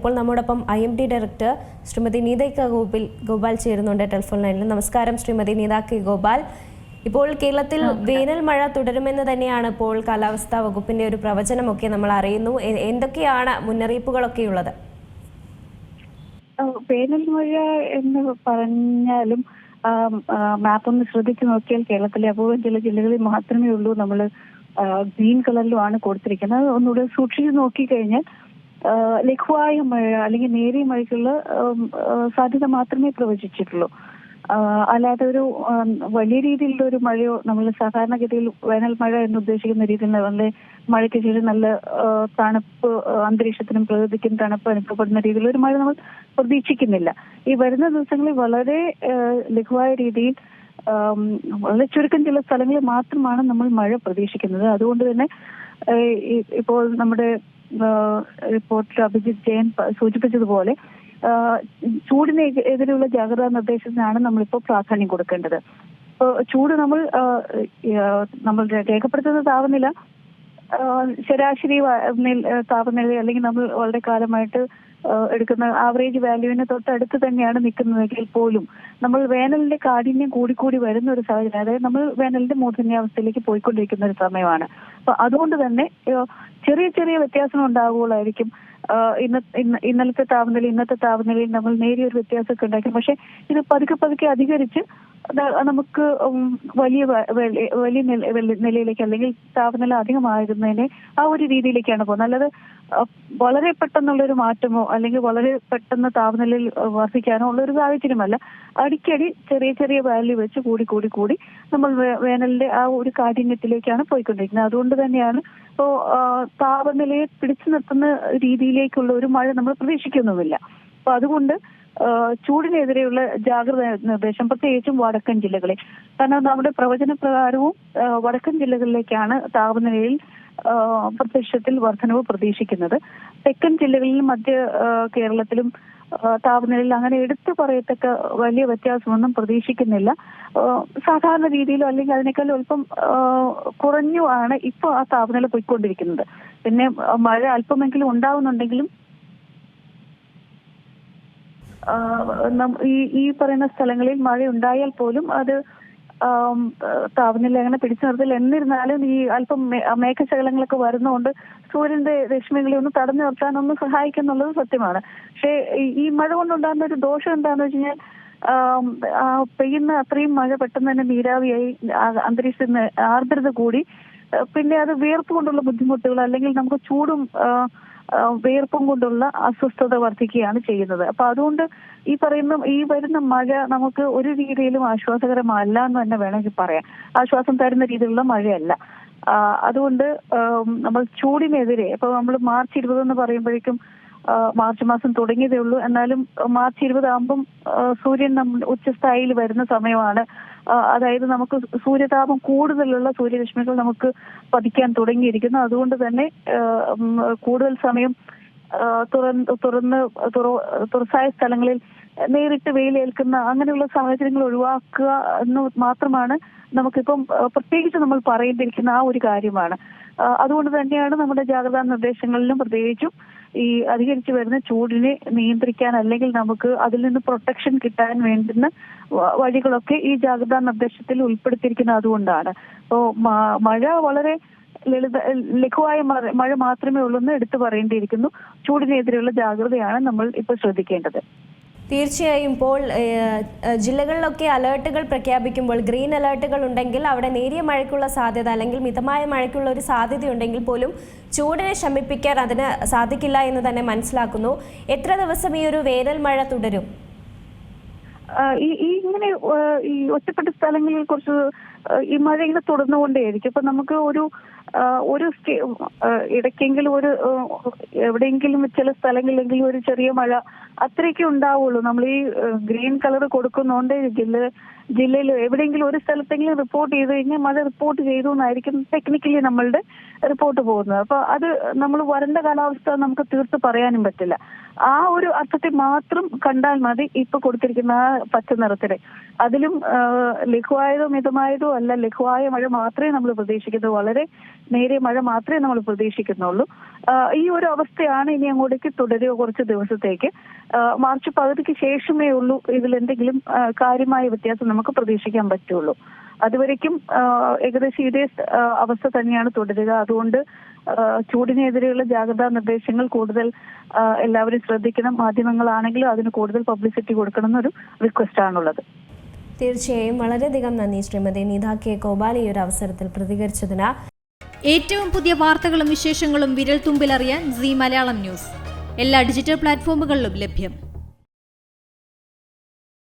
ഇപ്പോൾ നമ്മോടൊപ്പം IMD director Shrimati Neetha K Gopal ചേരുന്നുണ്ട് ടെലിഫോൺ ലൈനിൽ. നമസ്കാരം ശ്രീമതി നീത കെ ഗോപാൽ. ഇപ്പോൾ കേരളത്തിൽ വേനൽ മഴ തുടരുമെന്ന് തന്നെയാണ് ഇപ്പോൾ കാലാവസ്ഥാ വകുപ്പിന്റെ ഒരു പ്രവചനമൊക്കെ നമ്മൾ അറിയുന്നു. എന്തൊക്കെയാണ് മുന്നറിയിപ്പുകളൊക്കെ ഉള്ളത്? വേനൽ മഴ എന്ന് പറഞ്ഞാലും മാപ്പൊന്ന് ശ്രദ്ധിച്ചു നോക്കിയാൽ കേരളത്തിലെ അപൂർവം ചില ജില്ലകളിൽ മാത്രമേ ഉള്ളൂ നമ്മൾ ഗ്രീൻ കളറിലുമാണ് കൊടുത്തിരിക്കുന്നത്. ഒന്നുകൂടെ സൂക്ഷിച്ചു നോക്കിക്കഴിഞ്ഞാൽ ലഘുവായ മഴ അല്ലെങ്കിൽ നേരിയ മഴയ്ക്കുള്ള സാധ്യത മാത്രമേ പ്രവചിച്ചിട്ടുള്ളൂ. അല്ലാതെ ഒരു വലിയ രീതിയിലുള്ള ഒരു മഴയോ നമ്മൾ സാധാരണഗതിയിൽ വേനൽ മഴ എന്ന് ഉദ്ദേശിക്കുന്ന രീതിയിൽ നല്ല മഴയ്ക്ക് ശേഷം നല്ല തണുപ്പ് അന്തരീക്ഷത്തിനും പ്രകൃതിക്കും തണുപ്പ് അനുഭവപ്പെടുന്ന രീതിയിലുള്ള ഒരു മഴ നമ്മൾ പ്രതീക്ഷിക്കുന്നില്ല. ഈ വരുന്ന ദിവസങ്ങളിൽ വളരെ ലഘുവായ രീതിയിൽ വളരെ ചുരുക്കം ചില സ്ഥലങ്ങളിൽ മാത്രമാണ് നമ്മൾ മഴ പ്രതീക്ഷിക്കുന്നത്. അതുകൊണ്ട് തന്നെ ഇപ്പോൾ നമ്മുടെ റിപ്പോർട്ടർ അഭിജിത്ത് ജയൻ സൂചിപ്പിച്ചതുപോലെ ചൂടിന് എതിരെയുള്ള ജാഗ്രതാ നിർദ്ദേശത്തിനാണ് നമ്മളിപ്പോൾ പ്രാധാന്യം കൊടുക്കേണ്ടത്. ചൂട് നമ്മൾ രേഖപ്പെടുത്തുന്ന താപനില ശരാശരി താപനില അല്ലെങ്കിൽ നമ്മൾ വളരെ കാലമായിട്ട് എടുക്കുന്ന ആവറേജ് വാല്യൂവിന് തൊട്ടടുത്ത് തന്നെയാണ് നിൽക്കുന്നതെങ്കിൽ പോലും നമ്മൾ വേനലിന്റെ കാഠിന്യം കൂടിക്കൂടി വരുന്ന ഒരു സാഹചര്യം, അതായത് നമ്മൾ വേനലിന്റെ മൂർധന്യാവസ്ഥയിലേക്ക് പോയിക്കൊണ്ടിരിക്കുന്ന ഒരു സമയമാണ്. അപ്പൊ അതുകൊണ്ട് തന്നെ ചെറിയ ചെറിയ വ്യത്യാസം ഉണ്ടാകുകയായിരിക്കും. ഇന്നത്തെ താപനിലയിൽ നമ്മൾ നേരിയൊരു വ്യത്യാസമൊക്കെ ഉണ്ടാക്കി. പക്ഷെ ഇത് പതുക്കെ അധികരിച്ച് നമുക്ക് വലിയ നിലയിലേക്ക് അല്ലെങ്കിൽ താപനില അധികമാകുന്നതിനെ ആ ഒരു രീതിയിലേക്കാണ് പോകുന്നത്. അല്ലാതെ വളരെ പെട്ടെന്നുള്ളൊരു മാറ്റമോ അല്ലെങ്കിൽ വളരെ പെട്ടെന്ന് താപനിലയിൽ വർദ്ധിക്കാനോ ഉള്ള ഒരു സാഹചര്യമല്ല. അടിക്കടി ചെറിയ ചെറിയ വാല്യൂ വെച്ച് കൂടി നമ്മൾ വേനലിന്റെ ആ ഒരു കാഠിന്യത്തിലേക്കാണ് പോയിക്കൊണ്ടിരിക്കുന്നത്. അതുകൊണ്ട് തന്നെയാണ് ഇപ്പോ താപനിലയെ പിടിച്ചു നിർത്തുന്ന രീതിയിലേക്കുള്ള ഒരു മഴ നമ്മൾ പ്രതീക്ഷിക്കുന്നുമില്ല. അപ്പൊ അതുകൊണ്ട് ചൂടിനെതിരെയുള്ള ജാഗ്രത നിർദ്ദേശം പ്രത്യേകിച്ചും വടക്കൻ ജില്ലകളിൽ, കാരണം നമ്മുടെ പ്രവചന പ്രകാരവും വടക്കൻ ജില്ലകളിലേക്കാണ് താപനിലയിൽ പ്രത്യക്ഷത്തിൽ വർധനവ് പ്രതീക്ഷിക്കുന്നത്. തെക്കൻ ജില്ലകളിലും മധ്യ കേരളത്തിലും താപനിലയിൽ അങ്ങനെ എടുത്തു പറയത്തക്ക വലിയ വ്യത്യാസമൊന്നും പ്രതീക്ഷിക്കുന്നില്ല. സാധാരണ രീതിയിലോ അല്ലെങ്കിൽ അതിനേക്കാൾ അല്പം കുറഞ്ഞു ആണ് ഇപ്പോൾ ആ താപനില പോയിക്കൊണ്ടിരിക്കുന്നത്. പിന്നെ മഴ അല്പമെങ്കിലും ഉണ്ടാവുന്നുണ്ടെങ്കിലും ഈ പറയുന്ന സ്ഥലങ്ങളിൽ മഴ ഉണ്ടായാൽ പോലും അത് താപനില അങ്ങനെ പിടിച്ചു നിർത്തില്ല. എന്നിരുന്നാലും ഈ അല്പം മേഘശകലങ്ങളൊക്കെ വരുന്നതുകൊണ്ട് സൂര്യന്റെ രശ്മികളെ ഒന്ന് തടഞ്ഞു നിർത്താനൊന്ന് സഹായിക്കുന്നുള്ളത് സത്യമാണ്. പക്ഷേ ഈ മഴ കൊണ്ടുണ്ടാകുന്ന ഒരു ദോഷം എന്താണെന്ന് വെച്ച് കഴിഞ്ഞാൽ പെയ്യുന്ന അത്രയും മഴ പെട്ടെന്ന് തന്നെ നീരാവിയായി അന്തരീക്ഷത്തിന് ആർദ്രത കൂടി പിന്നെ അത് വിയർപ്പ് കൊണ്ടുള്ള ബുദ്ധിമുട്ടുകൾ അല്ലെങ്കിൽ നമുക്ക് ചൂടും വിയർപ്പും കൊണ്ടുള്ള അസ്വസ്ഥത വർദ്ധിക്കുകയാണ് ചെയ്യുന്നത്. അപ്പൊ അതുകൊണ്ട് ഈ വരുന്ന മഴ നമുക്ക് ഒരു രീതിയിലും ആശ്വാസകരമല്ല എന്ന് തന്നെ വേണമെങ്കിൽ പറയാം. ആശ്വാസം തരുന്ന രീതിയിലുള്ള മഴയല്ല. അതുകൊണ്ട് നമ്മൾ ചൂടിനെതിരെ ഇപ്പൊ നമ്മൾ March 20 എന്ന് പറയുമ്പോഴേക്കും മാർച്ച് മാസം തുടങ്ങിയതേ ഉള്ളൂ. എന്നാലും March 20 ആകുമ്പം സൂര്യൻ ഉച്ചസ്ഥായിയിൽ വരുന്ന സമയമാണ്. അതായത് നമുക്ക് സൂര്യതാപം കൂടുതലുള്ള സൂര്യരശ്മികൾ നമുക്ക് പതിക്കാൻ തുടങ്ങിയിരിക്കുന്നു. അതുകൊണ്ട് തന്നെ കൂടുതൽ സമയം തുറസായ സ്ഥലങ്ങളിൽ നേരിട്ട് വെയിലേൽക്കുന്ന അങ്ങനെയുള്ള സാഹചര്യങ്ങൾ ഒഴിവാക്കുക എന്ന് മാത്രമാണ് നമുക്കിപ്പം പ്രത്യേകിച്ച് നമ്മൾ പറയേണ്ടിയിരിക്കുന്ന ആ ഒരു കാര്യമാണ്. അതുകൊണ്ട് തന്നെയാണ് നമ്മുടെ ജാഗ്രതാ നിർദ്ദേശങ്ങളിലും പ്രത്യേകിച്ചും ഈ അധികരിച്ചു വരുന്ന ചൂടിനെ നിയന്ത്രിക്കാൻ അല്ലെങ്കിൽ നമുക്ക് അതിൽ നിന്ന് പ്രൊട്ടക്ഷൻ കിട്ടാൻ വേണ്ടുന്ന വഴികളൊക്കെ ഈ ജാഗ്രതാ നിർദ്ദേശത്തിൽ ഉൾപ്പെടുത്തിയിരിക്കുന്നത് അതുകൊണ്ടാണ്. അപ്പോൾ മഴ വളരെ ലഘുവായ മഴ മാത്രമേ ഉള്ളൂ എന്ന് എടുത്തു പറയേണ്ടിയിരിക്കുന്നു. ചൂടിനെതിരെയുള്ള ജാഗ്രതയാണ് നമ്മൾ ഇപ്പോൾ ശ്രദ്ധിക്കേണ്ടത്. തീർച്ചയായും ഇപ്പോൾ ജില്ലകളിലൊക്കെ അലേർട്ടുകൾ പ്രഖ്യാപിക്കുമ്പോൾ ഗ്രീൻ അലേർട്ടുകൾ ഉണ്ടെങ്കിൽ അവിടെ നേരിയ മഴയ്ക്കുള്ള സാധ്യത അല്ലെങ്കിൽ മിതമായ മഴയ്ക്കുള്ള ഒരു സാധ്യതയുണ്ടെങ്കിൽ പോലും ചൂടിനെ ശമിപ്പിക്കാൻ അതിന് സാധിക്കില്ല എന്ന് തന്നെ മനസ്സിലാക്കുന്നു. എത്ര ദിവസം ഈ ഒരു വേനൽ മഴ തുടരും? ഇങ്ങനെ ഈ ഒറ്റപ്പെട്ട സ്ഥലങ്ങളിൽ കുറച്ച് ഈ മഴ ഇങ്ങനെ തുടർന്നുകൊണ്ടേയിരിക്കും. അപ്പൊ നമുക്ക് ഒരു ഇടയ്ക്കെങ്കിലും എവിടെയെങ്കിലും ചില സ്ഥലങ്ങളിലെങ്കിലും ഒരു ചെറിയ മഴ അത്രയൊക്കെ ഉണ്ടാവുള്ളൂ. നമ്മൾ ഈ ഗ്രീൻ കളർ കൊടുക്കുന്നോണ്ട് ജില്ലയിൽ എവിടെയെങ്കിലും ഒരു സ്ഥലത്തെങ്കിലും റിപ്പോർട്ട് ചെയ്ത് കഴിഞ്ഞാൽ മഴ റിപ്പോർട്ട് ചെയ്തു എന്നായിരിക്കും ടെക്നിക്കലി നമ്മളുടെ റിപ്പോർട്ട് പോകുന്നത്. അപ്പൊ അത് നമ്മൾ വരണ്ട കാലാവസ്ഥ നമുക്ക് തീർത്ത് പറയാനും പറ്റില്ല. ആ ഒരു അർത്ഥത്തിൽ മാത്രം കണ്ടാൽ മതി ഇപ്പൊ കൊടുത്തിരിക്കുന്ന ആ പച്ച നിറത്തില്. അതിലും ലഘുവായതോ മിതമായതോ അല്ല, ലഘുവായ മഴ മാത്രമേ നമ്മൾ പ്രതീക്ഷിക്കുന്നു, വളരെ നേരിയ മഴ മാത്രമേ നമ്മൾ പ്രതീക്ഷിക്കുന്നുള്ളൂ. ഈ ഒരു അവസ്ഥയാണ് ഇനി അങ്ങോട്ടേക്ക് തുടരുക കുറച്ച് ദിവസത്തേക്ക്. മാർച്ച് പകുതിക്ക് ശേഷമേ ഉള്ളൂ ഇതിലെന്തെങ്കിലും കാര്യമായ വ്യത്യാസം നമുക്ക് പ്രതീക്ഷിക്കാൻ പറ്റുള്ളൂ. അതുവരയ്ക്കും ഏകദേശം ഇതേ അവസ്ഥ തന്നെയാണ് തുടരുക. അതുകൊണ്ട് ചൂടിനെതിരെയുള്ള ജാഗ്രതാ നിർദ്ദേശങ്ങൾ കൂടുതൽ എല്ലാവരും ശ്രദ്ധിക്കണം. മാധ്യമങ്ങളാണെങ്കിലും അതിന് കൂടുതൽ പബ്ലിസിറ്റി കൊടുക്കണം എന്നൊരു റിക്വസ്റ്റ് ആണുള്ളത്. തീർച്ചയായും വളരെയധികം നന്ദി ശ്രീമതി നീത കെ ഗോപാൽ ഈ ഒരു അവസരത്തിൽ പ്രതികരിച്ചതിന്. ഏറ്റവും പുതിയ വാർത്തകളും വിശേഷങ്ങളും വിരൽ തുമ്പിലറിയാൻ സീ മലയാളം ന്യൂസ് എല്ലാ ഡിജിറ്റൽ പ്ലാറ്റ്ഫോമുകളിലും ലഭ്യം.